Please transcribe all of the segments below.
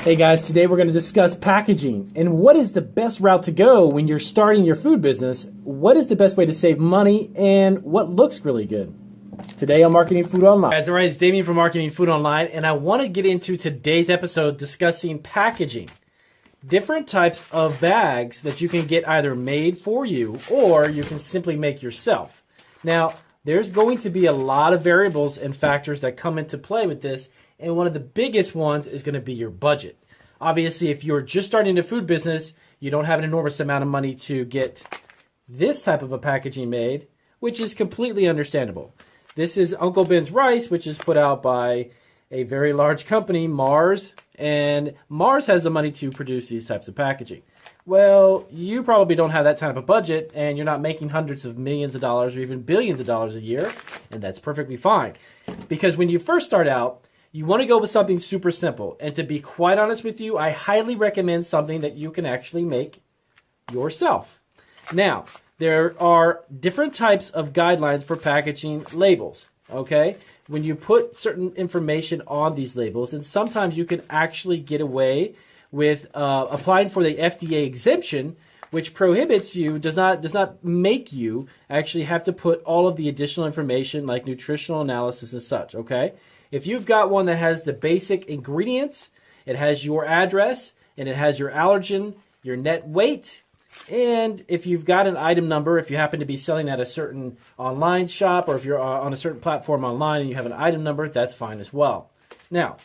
Hey guys, today we're going to discuss packaging and what is the best route to go when you're starting your food business, what is the best way to save money, and what looks really good. Today on Marketing Food Online. Guys, alright, it's Damien from Marketing Food Online, and I want to get into today's episode discussing packaging. Different types of bags that you can get either made for you or you can simply make yourself. Now, there's going to be a lot of variables and factors that come into play with this, and one of the biggest ones is going to be your budget. Obviously, if you're just starting a food business, you don't have an enormous amount of money to get this type of a packaging made, which is completely understandable. This is Uncle Ben's Rice, which is put out by a very large company, Mars, and Mars has the money to produce these types of packaging. Well, you probably don't have that type of budget, and you're not making hundreds of millions of dollars or even billions of dollars a year, and that's perfectly fine. Because when you first start out, you want to go with something super simple. And to be quite honest with you, I highly recommend something that you can actually make yourself. Now, there are different types of guidelines for packaging labels, okay? When you put certain information on these labels, and sometimes you can actually get away with applying for the FDA exemption, which prohibits you, does not make you actually have to put all of the additional information like nutritional analysis and such, okay? If you've got one that has the basic ingredients, it has your address, and it has your allergen, your net weight, and if you've got an item number, if you happen to be selling at a certain online shop, or if you're on a certain platform online and you have an item number, that's fine as well. Now,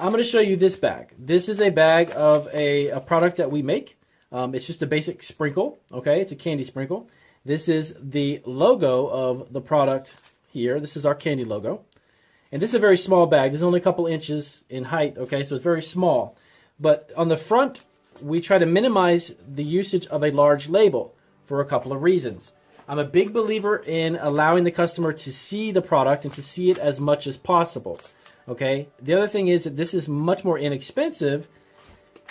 I'm going to show you this bag. This is a bag of a product that we make. It's just a basic sprinkle, okay? It's a candy sprinkle. This is the logo of the product here. This is our candy logo. And this is a very small bag. It's only a couple inches in height, okay? So it's very small. But on the front, we try to minimize the usage of a large label for a couple of reasons. I'm a big believer in allowing the customer to see the product and to see it as much as possible, okay? The other thing is that this is much more inexpensive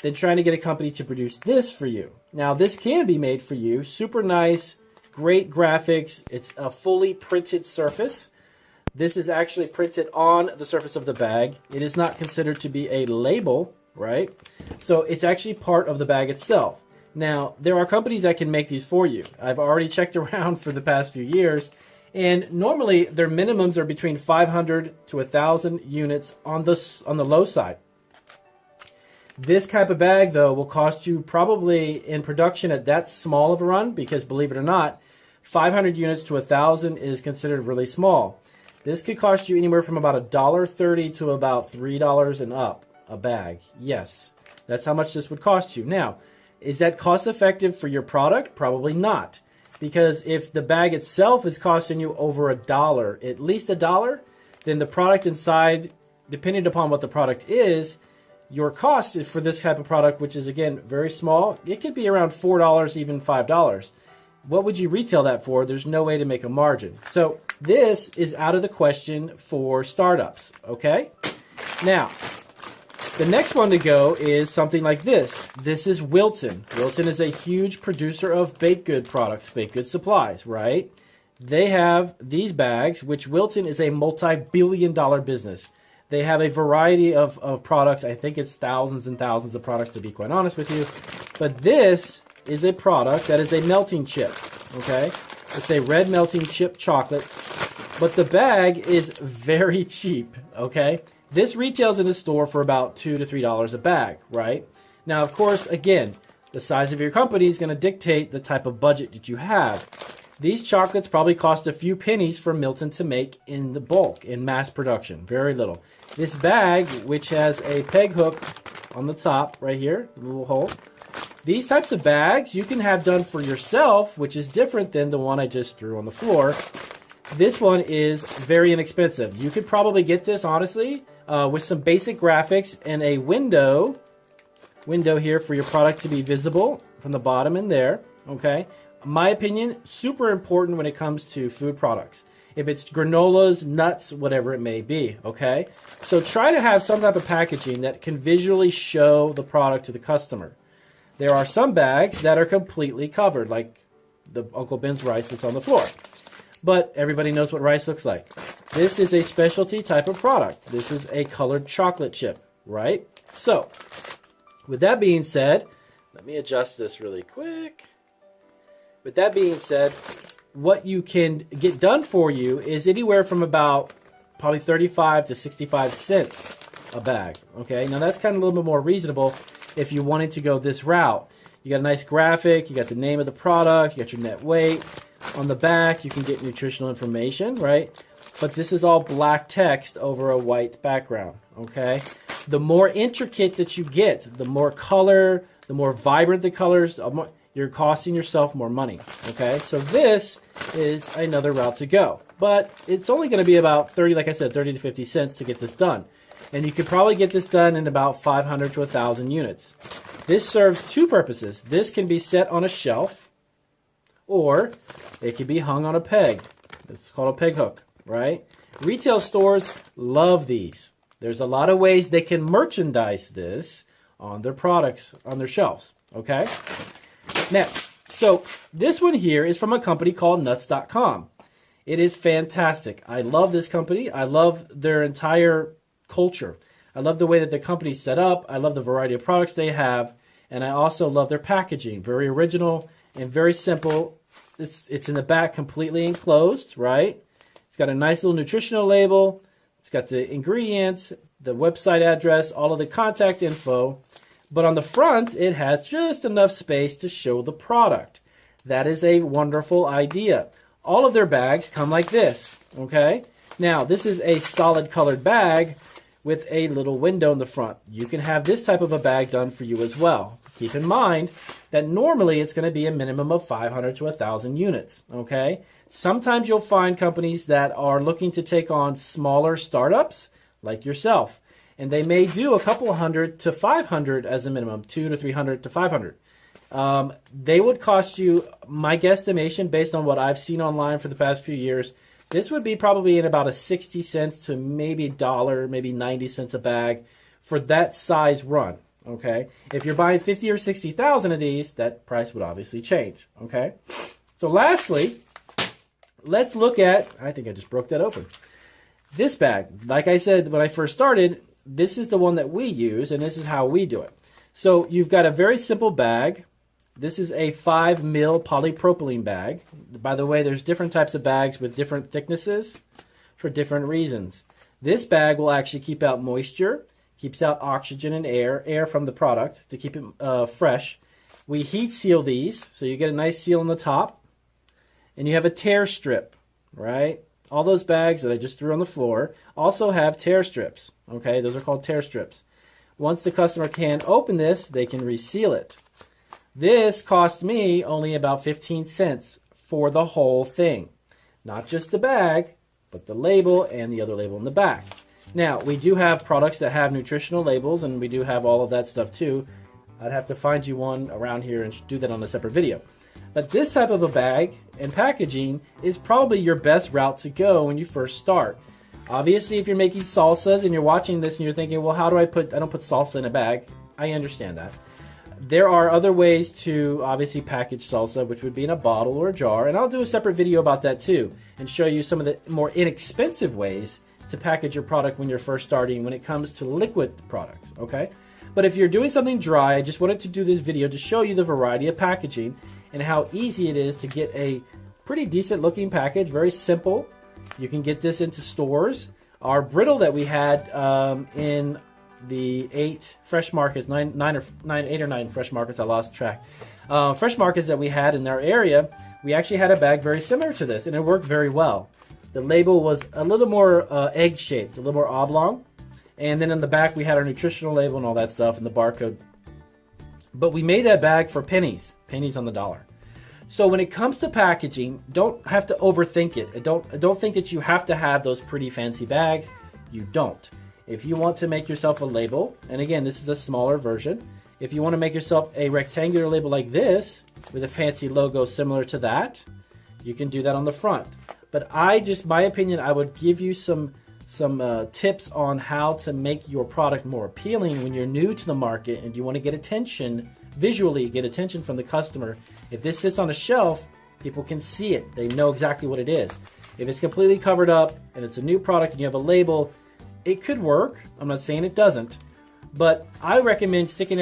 than trying to get a company to produce this for you. Now, this can be made for you. Super nice, great graphics. It's a fully printed surface. This is actually printed on the surface of the bag. It is not considered to be a label, right? So it's actually part of the bag itself. Now, there are companies that can make these for you. I've already checked around for the past few years, and normally their minimums are between 500 to 1,000 units on the low side. This type of bag, though, will cost you probably in production at that small of a run, because believe it or not, 500 units to 1,000 is considered really small. This could cost you anywhere from about $1.30 to about $3 and up a bag. Yes, that's how much this would cost you. Now, is that cost effective for your product? Probably not. Because if the bag itself is costing you over $1, at least $1, then the product inside, depending upon what the product is, your cost for this type of product, which is again very small, it could be around $4, even $5. What would you retail that for? There's no way to make a margin. So this is out of the question for startups, okay? Now, the next one to go is something like this. This is Wilton. Wilton is a huge producer of baked good products, baked good supplies, right? They have these bags, which Wilton is a multi-billion-dollar business. They have a variety of products. I think it's thousands and thousands of products, to be quite honest with you. But this is a product that is a melting chip, okay? It's a red melting chip chocolate, but the bag is very cheap, okay? This retails in the store for about $2 to $3 a bag, right? Now, of course, again, the size of your company is going to dictate the type of budget that you have. These chocolates probably cost a few pennies for Wilton to make in the bulk, in mass production, very little. This bag, which has a peg hook on the top right here, a little hole, these types of bags you can have done for yourself, which is different than the one I just threw on the floor. This one is very inexpensive. You could probably get this, honestly, with some basic graphics and a window here for your product to be visible from the bottom in there, okay? In my opinion, super important when it comes to food products. If it's granolas, nuts, whatever it may be, okay? So try to have some type of packaging that can visually show the product to the customer. There are some bags that are completely covered, like the Uncle Ben's Rice that's on the floor. But everybody knows what rice looks like. This is a specialty type of product. This is a colored chocolate chip, right? So, with that being said, let me adjust this really quick. With that being said, what you can get done for you is anywhere from about probably 35 to 65 cents a bag. Okay, now that's kind of a little bit more reasonable if you wanted to go this route. You got a nice graphic, you got the name of the product, you got your net weight. On the back, you can get nutritional information, right? But this is all black text over a white background, okay? The more intricate that you get, the more color, the more vibrant the colors, you're costing yourself more money, okay? So this is another route to go. But it's only going to be about 30, like I said, 30 to 50 cents to get this done. And you could probably get this done in about 500 to 1,000 units. This serves two purposes. This can be set on a shelf, or it can be hung on a peg. It's called a peg hook, right? Retail stores love these. There's a lot of ways they can merchandise this on their products, on their shelves, okay? Next, so this one here is from a company called Nuts.com. It is fantastic. I love this company. I love their entire culture. I love the way that the company's set up. I love the variety of products they have. And I also love their packaging. Very original and very simple. It's in the back completely enclosed, right? It's got a nice little nutritional label. It's got the ingredients, the website address, all of the contact info. But on the front, it has just enough space to show the product. That is a wonderful idea. All of their bags come like this, okay? Now, this is a solid colored bag with a little window in the front. You can have this type of a bag done for you as well. Keep in mind that normally it's going to be a minimum of 500 to 1,000 units, okay? Sometimes you'll find companies that are looking to take on smaller startups like yourself, and they may do a couple hundred to 500 as a minimum, 200 to 300 to 500. They would cost you, my guesstimation based on what I've seen online for the past few years, this would be probably in about a 60 cents to maybe $1, maybe 90 cents a bag for that size run, okay? If you're buying 50 or 60,000 of these, that price would obviously change, okay? So lastly, let's look at, I think I just broke that open. This bag, like I said when I first started, this is the one that we use, and this is how we do it. So you've got a very simple bag. This is a 5 mil polypropylene bag. By the way, there's different types of bags with different thicknesses for different reasons. This bag will actually keep out moisture, keeps out oxygen and air from the product to keep it fresh. We heat seal these, so you get a nice seal on the top. And you have a tear strip, right? All those bags that I just threw on the floor also have tear strips, okay? Those are called tear strips. Once the customer can open this, they can reseal it. This cost me only about 15 cents for the whole thing. Not just the bag, but the label and the other label in the back. Now, we do have products that have nutritional labels, and we do have all of that stuff too. I'd have to find you one around here and do that on a separate video. But this type of a bag and packaging is probably your best route to go when you first start. Obviously, if you're making salsas and you're watching this and you're thinking, well, I don't put salsa in a bag. I understand that. There are other ways to obviously package salsa, which would be in a bottle or a jar. And I'll do a separate video about that too and show you some of the more inexpensive ways to package your product when you're first starting when it comes to liquid products, okay? But if you're doing something dry, I just wanted to do this video to show you the variety of packaging and how easy it is to get a pretty decent looking package, very simple. You can get this into stores. Our brittle that we had in the 8 fresh markets, 8 or 9 fresh markets, I lost track. Fresh markets that we had in our area, we actually had a bag very similar to this, and it worked very well. The label was a little more egg-shaped, a little more oblong, and then in the back we had our nutritional label and all that stuff, and the barcode. But we made that bag for pennies on the dollar. So when it comes to packaging, don't have to overthink it. Don't think that you have to have those pretty fancy bags. You don't. If you want to make yourself a label, and again, this is a smaller version. If you want to make yourself a rectangular label like this, with a fancy logo similar to that, you can do that on the front. But my opinion, I would give you some tips on how to make your product more appealing when you're new to the market and you want to get attention, visually get attention from the customer. If this sits on a shelf, people can see it. They know exactly what it is. If it's completely covered up and it's a new product and you have a label, it could work. I'm not saying it doesn't. But I recommend sticking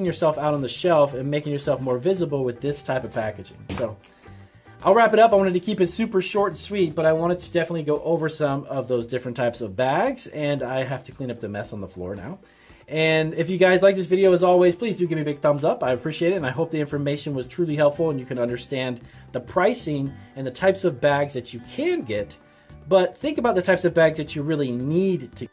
yourself out on the shelf and making yourself more visible with this type of packaging. So I'll wrap it up. I wanted to keep it super short and sweet, but I wanted to definitely go over some of those different types of bags, and I have to clean up the mess on the floor now. And if you guys like this video, as always, please do give me a big thumbs up. I appreciate it, and I hope the information was truly helpful and you can understand the pricing and the types of bags that you can get. But think about the types of bags that you really need to